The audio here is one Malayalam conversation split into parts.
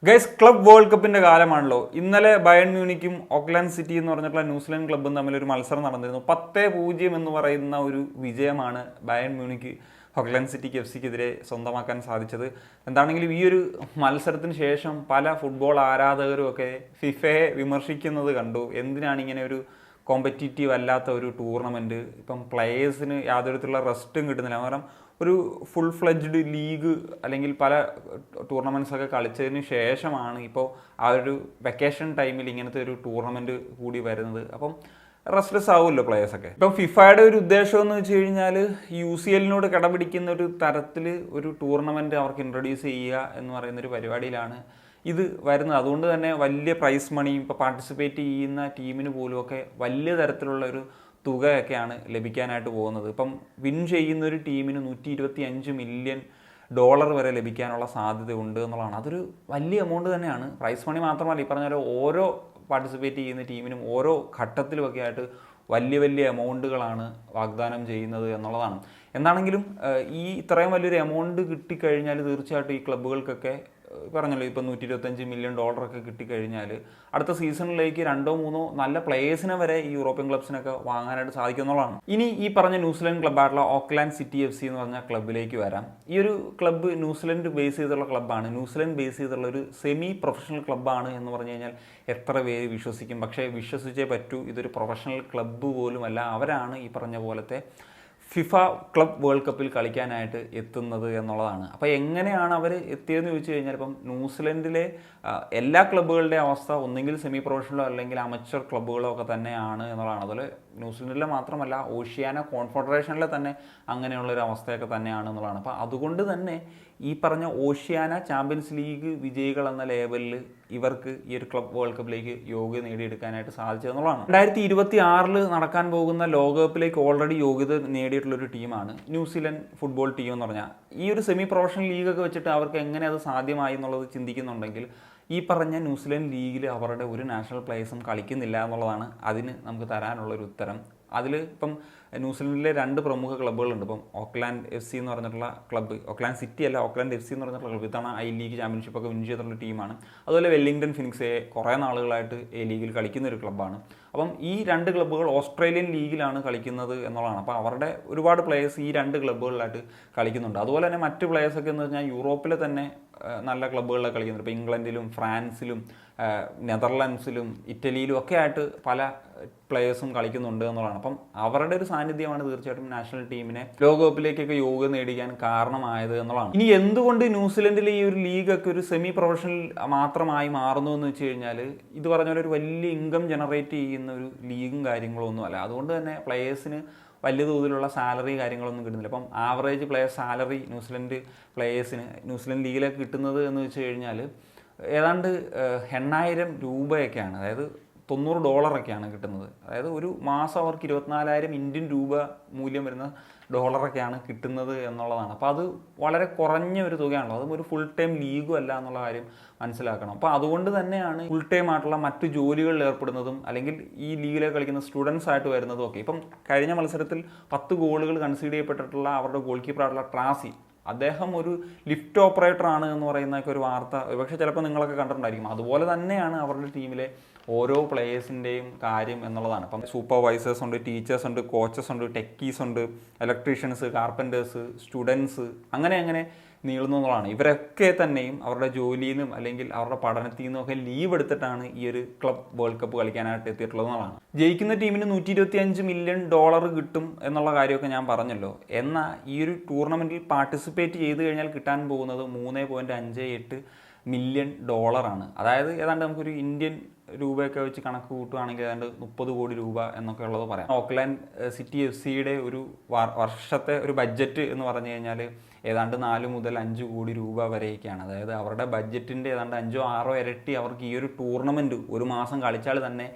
ഗൈസ് ക്ലബ് വേൾഡ് കപ്പിന്റെ കാലമാണല്ലോ. ഇന്നലെ ബയൺ മ്യൂണിക്കും ഓക്ലാൻഡ് സിറ്റി എന്ന് പറഞ്ഞിട്ടുള്ള ന്യൂസിലൻഡ് ക്ലബ്ബും തമ്മിൽ ഒരു മത്സരം നടന്നിരുന്നു. 10-0 എന്ന് പറയുന്ന ഒരു വിജയമാണ് ബയൺ മ്യൂണിക്ക് ഓക്ലാൻഡ് സിറ്റിക്ക് FC-ക്കെതിരെ സ്വന്തമാക്കാൻ സാധിച്ചത്. എന്താണെങ്കിലും ഈ ഒരു മത്സരത്തിന് ശേഷം പല ഫുട്ബോൾ ആരാധകരും ഒക്കെ ഫിഫയെ വിമർശിക്കുന്നത് കണ്ടു. എന്തിനാണ് ഇങ്ങനെ ഒരു കോമ്പറ്റീറ്റീവ് അല്ലാത്ത ഒരു ടൂർണമെൻറ്റ്, ഇപ്പം പ്ലെയേഴ്സിന് യാതൊരു തരത്തിലുള്ള റെസ്റ്റും കിട്ടുന്നില്ല. കാരണം ഒരു ഫുൾ ഫ്ലെഡ്ജ്ഡ് ലീഗ് അല്ലെങ്കിൽ പല ടൂർണമെൻറ്റ്സൊക്കെ കളിച്ചതിന് ശേഷമാണ് ഇപ്പോൾ ആ ഒരു വെക്കേഷൻ ടൈമിൽ ഇങ്ങനത്തെ ഒരു ടൂർണമെൻറ്റ് കൂടി വരുന്നത്. അപ്പം റെസ്റ്റ്ലെസ് ആവുമല്ലോ പ്ലെയേഴ്സൊക്കെ. ഇപ്പം ഫിഫയുടെ ഒരു ഉദ്ദേശം എന്ന് വെച്ച് കഴിഞ്ഞാൽ UCL-നോട് കിടപിടിക്കുന്ന ഒരു തരത്തിൽ ഒരു ടൂർണമെൻറ്റ് അവർക്ക് ഇൻട്രൊഡ്യൂസ് ചെയ്യുക എന്ന് പറയുന്നൊരു പരിപാടിയിലാണ് ഇത് വരുന്നത്. അതുകൊണ്ട് തന്നെ വലിയ പ്രൈസ് മണിയും ഇപ്പോൾ പാർട്ടിസിപ്പേറ്റ് ചെയ്യുന്ന ടീമിന് പോലുമൊക്കെ വലിയ തരത്തിലുള്ള ഒരു തുകയൊക്കെയാണ് ലഭിക്കാനായിട്ട് പോകുന്നത്. ഇപ്പം വിൻ ചെയ്യുന്ന ഒരു ടീമിന് $125 മില്യൺ വരെ ലഭിക്കാനുള്ള സാധ്യത ഉണ്ട് എന്നുള്ളതാണ്. അതൊരു വലിയ എമൗണ്ട് തന്നെയാണ്. പ്രൈസ് മണി മാത്രമല്ല, ഈ പറഞ്ഞ പോലെ ഓരോ പാർട്ടിസിപ്പേറ്റ് ചെയ്യുന്ന ടീമിനും ഓരോ ഘട്ടത്തിലുമൊക്കെ ആയിട്ട് വലിയ വലിയ എമൗണ്ടുകളാണ് വാഗ്ദാനം ചെയ്യുന്നത് എന്നുള്ളതാണ്. എന്താണെങ്കിലും ഈ ഇത്രയും വലിയൊരു എമൗണ്ട് കിട്ടിക്കഴിഞ്ഞാൽ തീർച്ചയായിട്ടും ഈ ക്ലബ്ബുകൾക്കൊക്കെ പറഞ്ഞല്ലോ, ഇപ്പം $125 മില്യൺ ഒക്കെ കിട്ടിക്കഴിഞ്ഞാൽ അടുത്ത സീസണിലേക്ക് 2-3 നല്ല പ്ലേയേഴ്സിനെ വരെ ഈ യൂറോപ്യൻ ക്ലബ്സിനൊക്കെ വാങ്ങാനായിട്ട് സാധിക്കും എന്നുള്ളതാണ്. ഇനി ഈ പറഞ്ഞ ന്യൂസിലൻഡ് ക്ലബ്ബായിട്ടുള്ള ഓക്ലാൻഡ് സിറ്റി FC എന്ന് പറഞ്ഞ ക്ലബ്ബിലേക്ക് വരാം. ഈ ഒരു ക്ലബ്ബ് ന്യൂസിലൻഡ് ബേസ് ചെയ്തുള്ള ക്ലബ്ബാണ്. ന്യൂസിലൻഡ് ബേസ് ചെയ്തുള്ള ഒരു സെമി പ്രൊഫഷണൽ ക്ലബ്ബാണ് എന്ന് പറഞ്ഞു കഴിഞ്ഞാൽ എത്ര പേര് വിശ്വസിക്കും? പക്ഷേ വിശ്വസിച്ചേ പറ്റൂ. ഇതൊരു പ്രൊഫഷണൽ ക്ലബ്ബ് പോലുമല്ല. അവരാണ് ഈ പറഞ്ഞ പോലത്തെ ഫിഫ ക്ലബ് വേൾഡ് കപ്പിൽ കളിക്കാനായിട്ട് എത്തുന്നത് എന്നുള്ളതാണ്. അപ്പോൾ എങ്ങനെയാണ് അവർ എത്തിയതെന്ന് ചോദിച്ചു കഴിഞ്ഞാൽ, ഇപ്പം ന്യൂസിലൻഡിലെ എല്ലാ ക്ലബ്ബുകളുടെയും അവസ്ഥ ഒന്നെങ്കിൽ സെമി പ്രൊഫഷണലോ അല്ലെങ്കിൽ അമച്വർ ക്ലബ്ബുകളോ ഒക്കെ തന്നെയാണ് എന്നുള്ളതാണ്. അതുപോലെ ന്യൂസിലൻഡിലെ മാത്രമല്ല, ഓഷ്യാന കോൺഫെഡറേഷനിലെ തന്നെ അങ്ങനെയുള്ളൊരു അവസ്ഥയൊക്കെ തന്നെയാണ് എന്നുള്ളതാണ്. അപ്പോൾ അതുകൊണ്ട് തന്നെ ഈ പറഞ്ഞ ഓഷ്യാന ചാമ്പ്യൻസ് ലീഗ് വിജയികൾ എന്ന ലേബലിൽ ഇവർക്ക് ഈ ഒരു ക്ലബ് വേൾഡ് കപ്പിലേക്ക് യോഗ്യത നേടിയെടുക്കാനായിട്ട് സാധിച്ചതെന്നുള്ളതാണ്. 2026 നടക്കാൻ പോകുന്ന ലോകകപ്പിലേക്ക് ഓൾറെഡി യോഗ്യത നേടിയിട്ടുള്ളൊരു ടീമാണ് ന്യൂസിലൻഡ് ഫുട്ബോൾ ടീം എന്ന് പറഞ്ഞാൽ. ഈ ഒരു സെമി പ്രൊഫഷണൽ ലീഗൊക്കെ വെച്ചിട്ട് അവർക്ക് എങ്ങനെ അത് സാധ്യമായി എന്നുള്ളത് ചിന്തിക്കുന്നുണ്ടെങ്കിൽ, ഈ പറഞ്ഞ ന്യൂസിലൻഡ് ലീഗിൽ അവരുടെ ഒരു നാഷണൽ പ്ലേയേഴ്സും കളിക്കുന്നില്ല എന്നുള്ളതാണ് അതിന് നമുക്ക് തരാനുള്ളൊരു ഉത്തരം. അതിൽ ഇപ്പം ന്യൂസിലൻഡിലെ 2 പ്രമുഖ ക്ലബ്ബുകളുണ്ട്. ഇപ്പം ഓക്ലാൻഡ് FC എന്ന് പറഞ്ഞിട്ടുള്ള ക്ലബ്ബ്, ഓക്ലാൻഡ് സിറ്റി അല്ല, ഓക്ലാൻഡ് FC എന്ന് പറഞ്ഞിട്ടുള്ള ക്ലബ്ബ് ഇത്തവണ I-ലീഗ് ചാമ്പ്യൻഷിപ്പൊക്കെ വിൻ ചെയ്തിട്ടുള്ള ടീമാണ്. അതുപോലെ വെല്ലിംഗ്ടൺ ഫിനിക്സ് കുറേ നാളുകളായിട്ട് A-ലീഗിൽ കളിക്കുന്ന ഒരു ക്ലബ്ബാണ്. അപ്പം ഈ 2 ക്ലബ്ബുകൾ ഓസ്ട്രേലിയൻ ലീഗിലാണ് കളിക്കുന്നത് എന്നുള്ളതാണ്. അപ്പോൾ അവരുടെ ഒരുപാട് പ്ലേയേഴ്സ് ഈ 2 ക്ലബ്ബുകളിലായിട്ട് കളിക്കുന്നുണ്ട്. അതുപോലെ തന്നെ മറ്റ് പ്ലേയേഴ്സൊക്കെ എന്ന് പറഞ്ഞാൽ യൂറോപ്പിലെ തന്നെ നല്ല ക്ലബ്ബുകളിലൊക്കെ കളിക്കുന്നുണ്ട്. ഇപ്പോൾ ഇംഗ്ലണ്ടിലും ഫ്രാൻസിലും നെതർലാൻഡ്സിലും ഇറ്റലിയിലും ഒക്കെ ആയിട്ട് പല പ്ലേയേഴ്സും കളിക്കുന്നുണ്ട് എന്നുള്ളതാണ്. അപ്പം അവരുടെ ഒരു സാന്നിധ്യമാണ് തീർച്ചയായിട്ടും നാഷണൽ ടീമിനെ ലോകകപ്പിലേക്കൊക്കെ യോഗ്യത നേടിക്കാൻ കാരണമായത് എന്നുള്ളതാണ്. ഇനി എന്തുകൊണ്ട് ന്യൂസിലൻഡിലെ ഈ ഒരു ലീഗൊക്കെ ഒരു സെമി പ്രൊഫഷണൽ മാത്രമായി മാറുന്നു എന്ന് വെച്ച് കഴിഞ്ഞാൽ, ഇത് പറഞ്ഞ പോലെ ഒരു വലിയ ഇൻകം ജനറേറ്റ് ചെയ്യുന്ന ഒരു ലീഗും കാര്യങ്ങളും ഒന്നുമല്ല. അതുകൊണ്ട് തന്നെ പ്ലേയേഴ്സിന് വലിയ തോതിലുള്ള സാലറി കാര്യങ്ങളൊന്നും കിട്ടുന്നില്ല. അപ്പം ആവറേജ് പ്ലെയർ സാലറി ന്യൂസിലൻഡ് പ്ലേയേഴ്സിന് ന്യൂസിലൻഡ് ലീഗിലേക്ക് കിട്ടുന്നത് എന്ന് വെച്ച് കഴിഞ്ഞാൽ ഏതാണ്ട് 8,000 രൂപയൊക്കെയാണ്. അതായത് $90 കിട്ടുന്നത്. അതായത് ഒരു മാസം അവർക്ക് 24,000 ഇന്ത്യൻ രൂപ മൂല്യം വരുന്ന ഡോളറൊക്കെയാണ് കിട്ടുന്നത് എന്നുള്ളതാണ്. അപ്പോൾ അത് വളരെ കുറഞ്ഞ ഒരു തുകയാണല്ലോ. അതും ഒരു ഫുൾ ടൈം ലീഗും അല്ല എന്നുള്ള കാര്യം മനസ്സിലാക്കണം. അപ്പോൾ അതുകൊണ്ട് തന്നെയാണ് ഫുൾ ടൈം ആയിട്ടുള്ള മറ്റു ജോലികളിൽ ഏർപ്പെടുന്നതും അല്ലെങ്കിൽ ഈ ലീഗിലേക്ക് കളിക്കുന്ന സ്റ്റുഡൻസ് ആയിട്ട് വരുന്നതും ഒക്കെ. ഇപ്പം കഴിഞ്ഞ മത്സരത്തിൽ 10 ഗോളുകൾ കൺസീഡ് ചെയ്യപ്പെട്ടിട്ടുള്ള അവരുടെ ഗോൾ കീപ്പറായിട്ടുള്ള ട്രാസി, അദ്ദേഹം ഒരു ലിഫ്റ്റ് ഓപ്പറേറ്റർ ആണ് എന്ന് പറയുന്നതൊക്കെ ഒരു വാർത്ത ഒരുപക്ഷെ ചിലപ്പോൾ നിങ്ങളൊക്കെ കണ്ടിട്ടുണ്ടായിരിക്കും. അതുപോലെ തന്നെയാണ് അവരുടെ ടീമിലെ ഓരോ പ്ലേയേഴ്സിൻ്റെയും കാര്യം എന്നുള്ളതാണ്. ഇപ്പം സൂപ്പർവൈസേഴ്സ് ഉണ്ട്, ടീച്ചേഴ്സ് ഉണ്ട്, കോച്ചസ് ഉണ്ട്, ടെക്കീസ് ഉണ്ട്, ഇലക്ട്രീഷ്യൻസ്, കാർപ്പൻറ്റേഴ്സ്, സ്റ്റുഡൻസ്, അങ്ങനെ നീളുന്നു എന്നുള്ളതാണ്. ഇവരൊക്കെ തന്നെയും അവരുടെ ജോലിയിൽ നിന്നും അല്ലെങ്കിൽ അവരുടെ പഠനത്തിൽ നിന്നും ഒക്കെ ലീവ് എടുത്തിട്ടാണ് ഈ ഒരു ക്ലബ് വേൾഡ് കപ്പ് കളിക്കാനായിട്ട് എത്തിയിട്ടുള്ളത് എന്നുള്ളതാണ്. ജയിക്കുന്ന ടീമിന് $125 മില്യൺ കിട്ടും എന്നുള്ള കാര്യമൊക്കെ ഞാൻ പറഞ്ഞല്ലോ. എന്നാൽ ഈ ഒരു ടൂർണമെൻറ്റിൽ പാർട്ടിസിപ്പേറ്റ് ചെയ്ത് കഴിഞ്ഞാൽ കിട്ടാൻ പോകുന്നത് $3.58 മില്യൺ ആണ്. അതായത് ഏതാണ്ട് നമുക്കൊരു ഇന്ത്യൻ രൂപയൊക്കെ വെച്ച് കണക്ക് കൂട്ടുകയാണെങ്കിൽ ഏതാണ്ട് 30 കോടി രൂപ എന്നൊക്കെ ഉള്ളത് പറയാം. ഓക്ലാൻഡ് സിറ്റി FC-യുടെ ഒരു വർഷത്തെ ഒരു ബഡ്ജറ്റ് എന്ന് പറഞ്ഞു കഴിഞ്ഞാൽ ഏതാണ്ട് 4 മുതൽ 5 കോടി രൂപ വരെയൊക്കെയാണ്. അതായത് അവരുടെ ബഡ്ജറ്റിൻ്റെ ഏതാണ്ട് 5-6 ഇരട്ടി അവർക്ക് ഈ ഒരു ടൂർണമെൻറ്റ് ഒരു മാസം കളിച്ചാൽ തന്നെ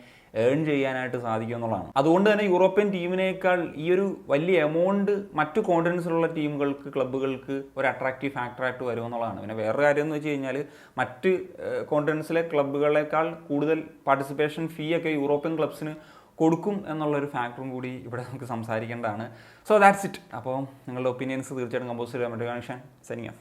ഏൺ ചെയ്യാനായിട്ട് സാധിക്കും എന്നുള്ളതാണ്. അതുകൊണ്ട് തന്നെ യൂറോപ്യൻ ടീമിനേക്കാൾ ഈ ഒരു വലിയ എമൗണ്ട് മറ്റു കോണ്ടിനെൻസിലുള്ള ടീമുകൾക്ക്, ക്ലബ്ബുകൾക്ക് ഒരു അട്രാക്റ്റീവ് ഫാക്ടറായിട്ട് വരും എന്നുള്ളതാണ്. പിന്നെ വേറൊരു കാര്യം എന്ന് വെച്ച് കഴിഞ്ഞാൽ മറ്റ് കോണ്ടിനെൻസിലെ ക്ലബ്ബുകളെക്കാൾ കൂടുതൽ പാർട്ടിസിപ്പേഷൻ ഫീ ഒക്കെ യൂറോപ്യൻ ക്ലബ്സിന് കൊടുക്കും എന്നുള്ളൊരു ഫാക്ടറും കൂടി ഇവിടെ നമുക്ക് സംസാരിക്കേണ്ടതാണ്. So that's it. അപ്പോൾ നിങ്ങളുടെ ഒപ്പീനിയൻസ് തീർച്ചയായിട്ടും കമ്പോസ് ചെയ്യാൻ വേണ്ടി സൈനിങ് ഓഫ്.